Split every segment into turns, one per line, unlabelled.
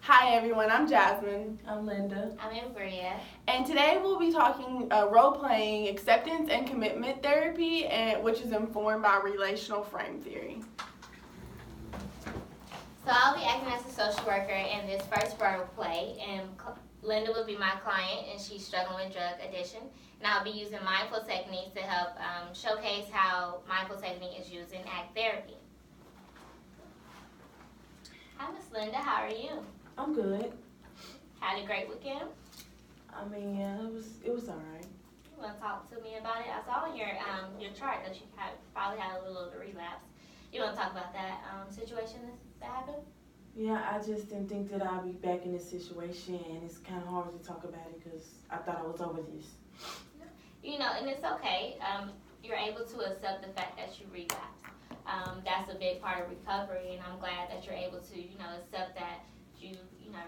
Hi everyone, I'm Jasmine.
I'm Linda.
I'm Ambria.
And today we'll be talking role-playing acceptance and commitment therapy, which is informed by relational frame theory.
So I'll be acting as a social worker in this first role play, and Linda will be my client, and she's struggling with drug addiction. And I'll be using mindful techniques to help showcase how mindful technique is used in ACT therapy. Hi, Miss Linda. How are you?
I'm good.
Had a great weekend.
I mean, yeah, it was all right.
You want to talk to me about it? I saw on your chart that you probably had a little of a relapse. You want to talk about that situation that happened?
Yeah, I just didn't think that I'd be back in this situation, and it's kind of hard to talk about it because I thought I was over this.
You know, and it's okay. You're able to accept the fact that you relapsed. That's a big part of recovery, and I'm glad that you're able to, accept that you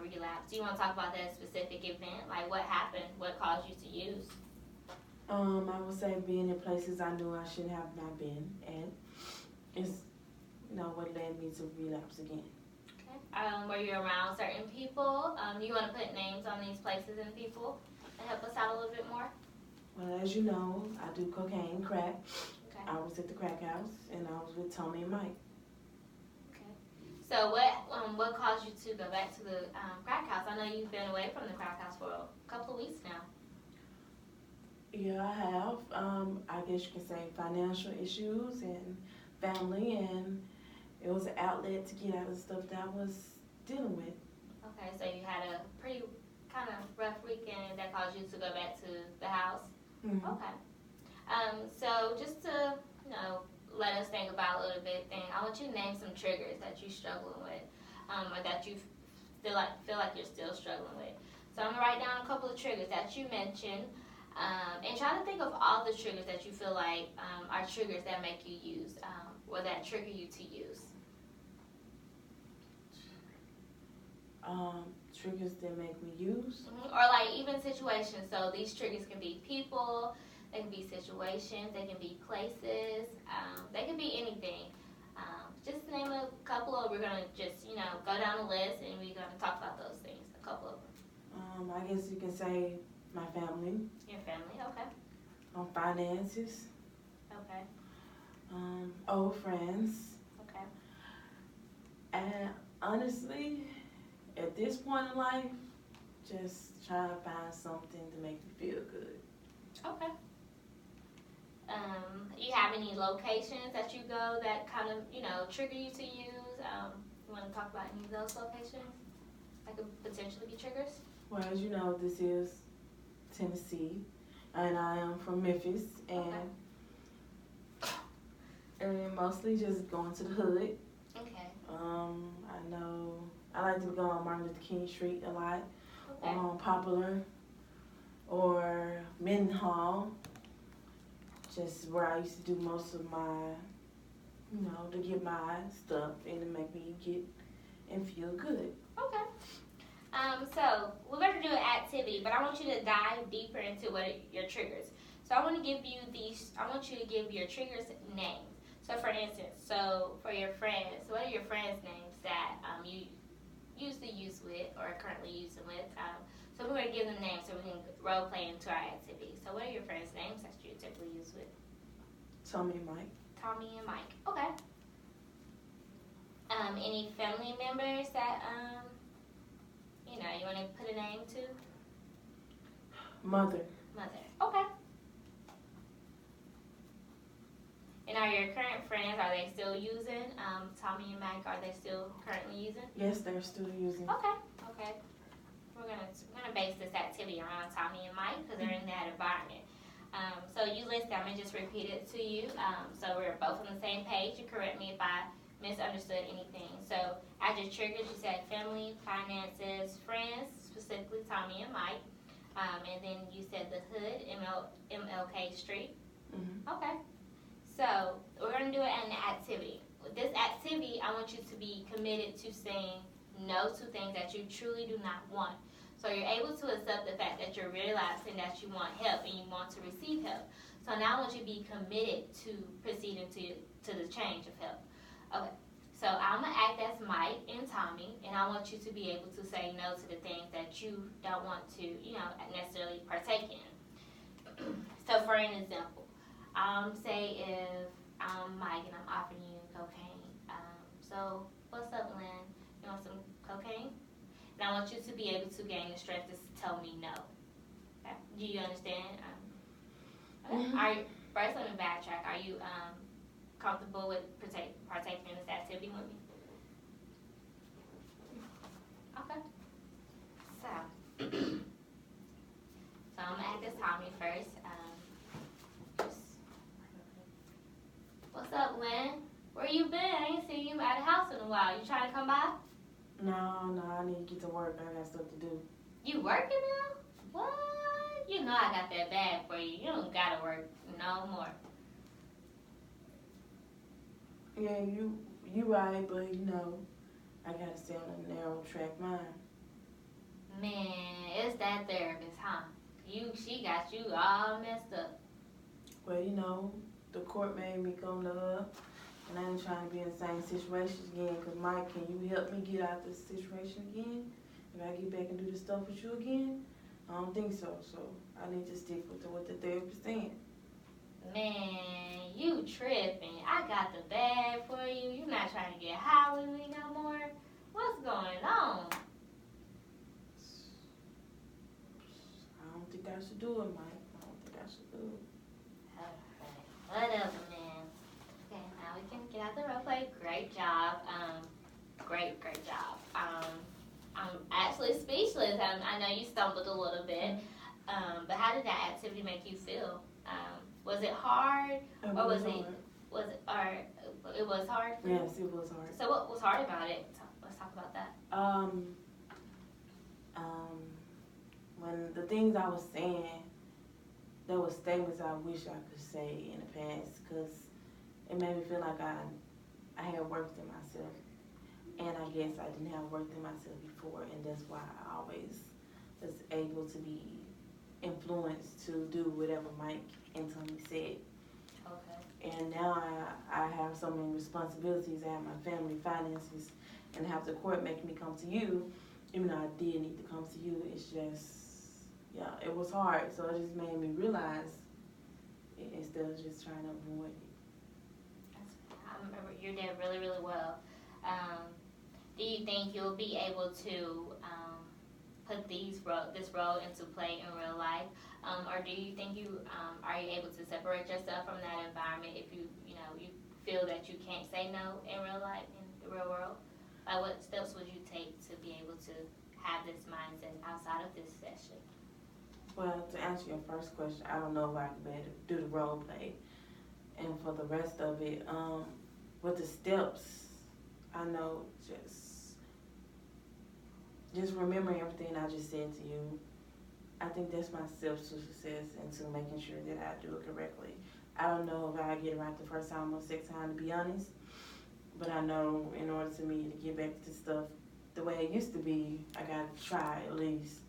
relapsed. Do you want to talk about that specific event? Like, what happened? What caused you to use?
I would say being in places I knew I shouldn't have not been, and it's what led me to relapse again.
Okay. Were you around certain people? You want to put names on these places and people and help us out a little bit more?
Well, as you know, I do cocaine, crack.
Okay.
I was at the crack house, and I was with Tommy and Mike.
Okay. So what caused you to go back to the crack house? I know you've been away from the crack house for a couple of weeks now.
Yeah, I have. I guess you can say financial issues and family, and it was an outlet to get out of the stuff that I was dealing with.
Okay, so you had a pretty kind of rough weekend that caused you to go back to the house.
Mm-hmm.
Okay. So just to let us think about a little bit, then I want you to name some triggers that you're struggling with, or that you feel like you're still struggling with. So I'm gonna write down a couple of triggers that you mentioned, and try to think of all the triggers that you feel like are triggers that make you use, or that trigger you to use.
Triggers that make me use.
Mm-hmm. Or like even situations. So these triggers can be people, they can be situations, they can be places, they can be anything. Just name a couple of. We're gonna just go down the list and we're gonna talk about those things. A couple of them.
I guess you can say my family.
Your family, okay.
Finances.
Okay.
Old friends.
Okay.
And honestly, at this point in life, just try to find something to make me feel good.
Okay. You have any locations that you go that kind of, trigger you to use? You want to talk about any of those locations that could potentially be triggers?
Well, as you know, this is Tennessee, and I am from Memphis, and mostly just going to the hood.
Okay.
I know I like to go on Martin Luther King Street a lot,
Okay.
Popular, or Mendenhall, just where I used to do most of my, to get my stuff and to make me get and feel good.
Okay. So we're going to do an activity, but I want you to dive deeper into your triggers. So I want to give you I want you to give your triggers names. So for instance, for your friends, what are your friends' names that you usually use with or currently using with? So we're going to give them names so we can role play into our activity. So what are your friends' names that you typically use with?
Tommy and Mike.
Tommy and Mike. Okay. Any family members that you want to put a name to?
Mother.
Mother. Okay. And are your current friends, are they still using? Tommy and Mike, are they still currently using?
Yes, they're still using.
Okay. We're gonna base this activity around Tommy and Mike because they're in that environment. So you list, I'm gonna just repeat it to you. So we're both on the same page. You correct me if I misunderstood anything. So as your triggers, you said family, finances, friends, specifically Tommy and Mike. And then you said the hood, MLK Street.
Mm-hmm.
Okay. So we're going to do it in an activity. With this activity, I want you to be committed to saying no to things that you truly do not want. So you're able to accept the fact that you're relapsing, that you want help, and you want to receive help. So now I want you to be committed to proceeding to the change of help. Okay. So I'm gonna act as Mike and Tommy, and I want you to be able to say no to the things that you don't want to, necessarily partake in. So for an example, say if I'm Mike and I'm offering you cocaine. So what's up, Lynn? You want some cocaine? And I want you to be able to gain the strength to tell me no. Okay? Do you understand? Okay. First, let me backtrack. Are you comfortable with partaking in this activity with me? Okay. So, I'm gonna act as Tommy first. What's up, Lynn? Where you been? I ain't seen you at the house in a while. You trying to come by?
No, I need to get to work. I got stuff to do.
You working now? What? You know I got that bag for you. You don't gotta work no more.
Yeah, you right, but I gotta stay on a narrow track mind.
Man, it's that therapist, huh? She got you all messed up.
Well, the court made me come to her, and I ain't trying to be in the same situation again. Cause Mike, can you help me get out this situation again? If I get back and do this stuff with you again? I don't think so. So I need to stick with what the therapist saying.
Man, you tripping. I got the bag for you. You not trying to get high with me no more? What's going on?
I don't think I should do it, Mike. I don't think I should do it.
Okay. Whatever, man. Okay, now we can get out the role play. Great job. Great job. I'm actually speechless. I know you stumbled a little bit. But how did that activity make you feel? Was it hard, or was it hard for you?
Yes, it was hard.
So what was hard about it? Let's talk about that.
When the things I was saying, there were statements I wish I could say in the past, because it made me feel like I had worked in myself, and I guess I didn't have worked in myself before, and that's why I always was able to be influenced to do whatever Mike and Tommy said.
Okay.
And now I have so many responsibilities. I have my family, finances, and have the court make me come to you, even though I did need to come to you. It's just, it was hard. So it just made me realize instead of just trying to avoid it.
I remember you did really, really well. Do you think you'll be able to put this role into play in real life, or do you think are you able to separate yourself from that environment if you feel that you can't say no in real life, in the real world? Like, what steps would you take to be able to have this mindset outside of this session?
Well, to answer your first question, I don't know if I can be able to do the role play, and for the rest of it, with the steps, I know just remembering everything I just said to you. I think that's my steps to success and to making sure that I do it correctly. I don't know if I get it right the first time or second time, to be honest, but I know in order for me to get back to stuff the way it used to be, I gotta try at least.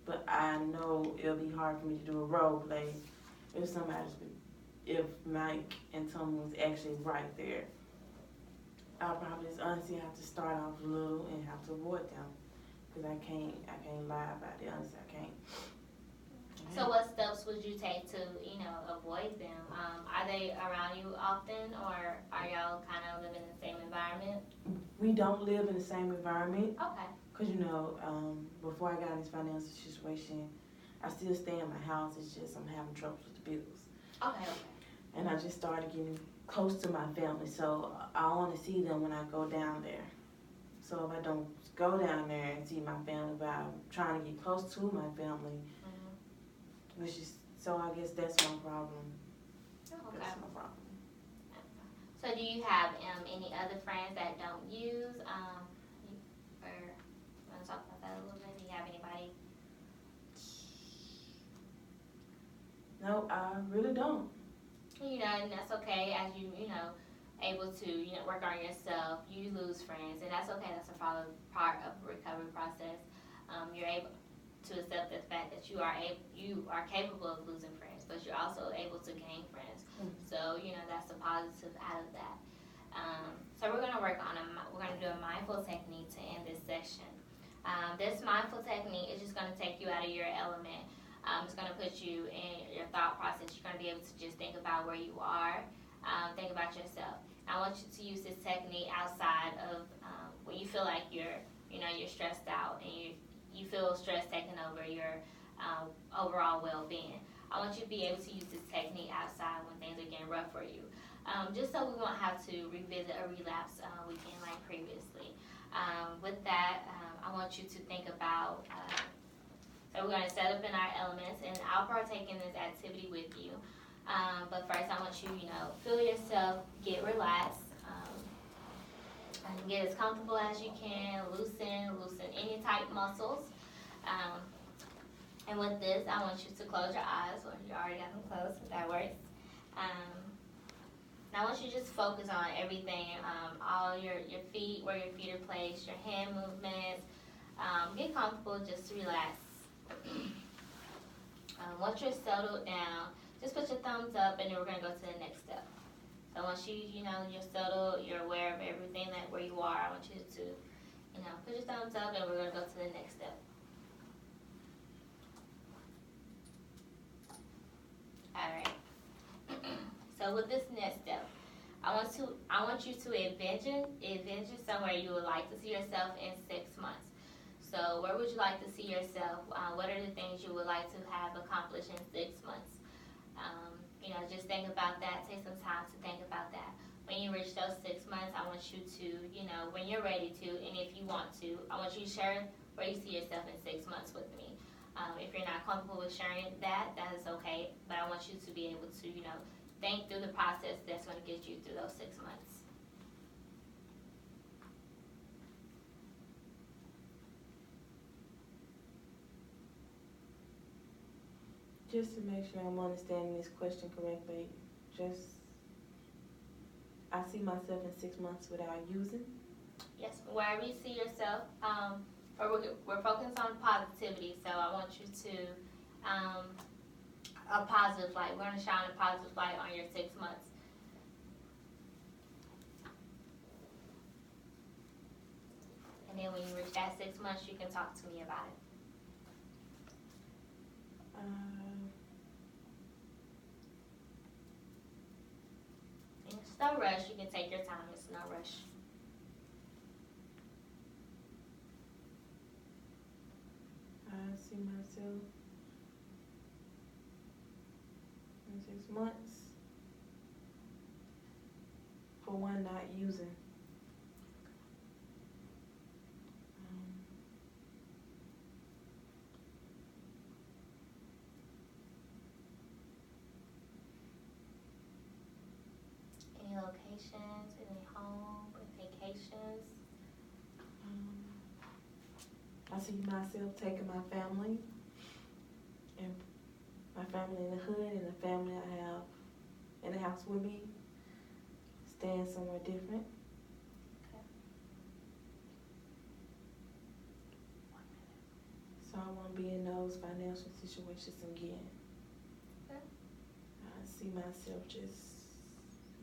But I know it'll be hard for me to do a role play if Mike and Tom was actually right there. I'll probably just honestly have to start off a little and have to avoid them. Because I can't lie about it. Honestly, I can't.
So what steps would you take to, avoid them? Are they around you often, or are y'all kind of living in the same environment?
We don't live in the same environment.
Okay.
Because, before I got in this financial situation, I still stay in my house. It's just I'm having trouble with the bills.
Okay.
And I just started getting close to my family. So I want to see them when I go down there. So if I don't go down there and see my family, but I'm trying to get close to my family, so I guess that's my problem.
Okay.
That's my problem.
So do you have any other friends that don't use, or you want to talk about that a little bit? Do you have anybody?
No, I really don't.
And that's okay as you, able to, work on yourself. You lose friends, and that's okay. That's a part of the recovery process. You're able to accept the fact that you are capable of losing friends, but you're also able to gain friends. Mm-hmm. So, that's a positive out of that. So we're gonna work on we're gonna do a mindful technique to end this session. This mindful technique is just gonna take you out of your element. It's gonna put you in your thought process. You're gonna be able to just think about where you are, think about yourself. I want you to use this technique outside of when you feel like you're stressed out and you feel stress taking over your overall well-being. I want you to be able to use this technique outside when things are getting rough for you. Just so we won't have to revisit a relapse weekend like previously. With that, I want you to think about, so we're going to set up in our elements, and I'll partake in this activity with you. But first, I want you, feel yourself, get relaxed, and get as comfortable as you can, loosen any tight muscles. And with this, I want you to close your eyes, or you already got them closed, if that works. Now I want you to just focus on everything, all your feet, where your feet are placed, your hand movements. Get comfortable, just relax. Once you're settled down, just put your thumbs up and then we're going to go to the next step. So once you're settled, you're aware of everything where you are, I want you to, put your thumbs up and we're going to go to the next step. Alright. So with this next step, I want you to envision somewhere you would like to see yourself in 6 months. So where would you like to see yourself? What are the things you would like to have accomplished in 6 months? Just think about that. Take some time to think about that. When you reach those 6 months, I want you to, when you're ready to, and if you want to, I want you to share where you see yourself in 6 months with me. If you're not comfortable with sharing that is okay. But I want you to be able to, think through the process that's going to get you through those 6 months.
Just to make sure I'm understanding this question correctly, I see myself in 6 months without using?
Yes, wherever you see yourself, we're focused on positivity, so I want you to, a positive light. We're going to shine a positive light on your 6 months. And then when you reach that 6 months, you can talk to me about it. It's no rush. You can take your time. It's no rush.
I see myself in 6 months. For one, not using.
Any locations, any home, vacations?
I see myself taking my family and my family in the hood and the family I have in the house with me, staying somewhere different.
Okay.
So I want to be in those financial situations again.
Okay.
I see myself just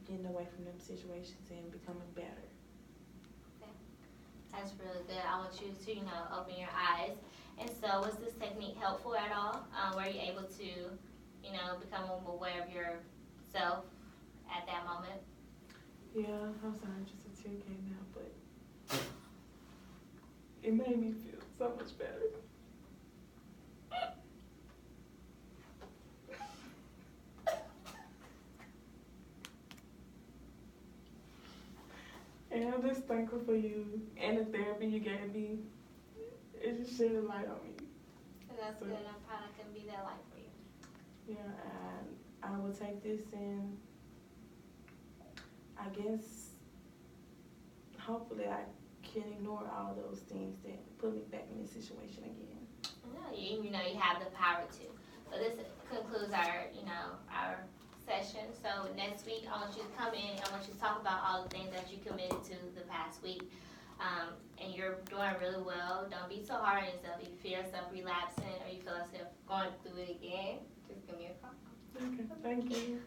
getting away from them situations and becoming better.
That's really good. I want you to, open your eyes. And so was this technique helpful at all? Were you able to, become aware of yourself at that moment?
Yeah, I'm sorry, just a tear came out, but it made me feel so much better. And I'm just thankful for you and the therapy you gave me. It just shed a light on me.
And that's good. I'm proud I can be that light for you.
Yeah, and I will take this and I guess hopefully I can ignore all those things that put me back in this situation again.
No, you have the power to. So this concludes our session. So next week, I want you to come in. I want you to talk about all the things that you committed to the past week. And you're doing really well. Don't be so hard on yourself. If you feel yourself relapsing or you feel yourself going through it again, just give me a call.
Okay, thank you.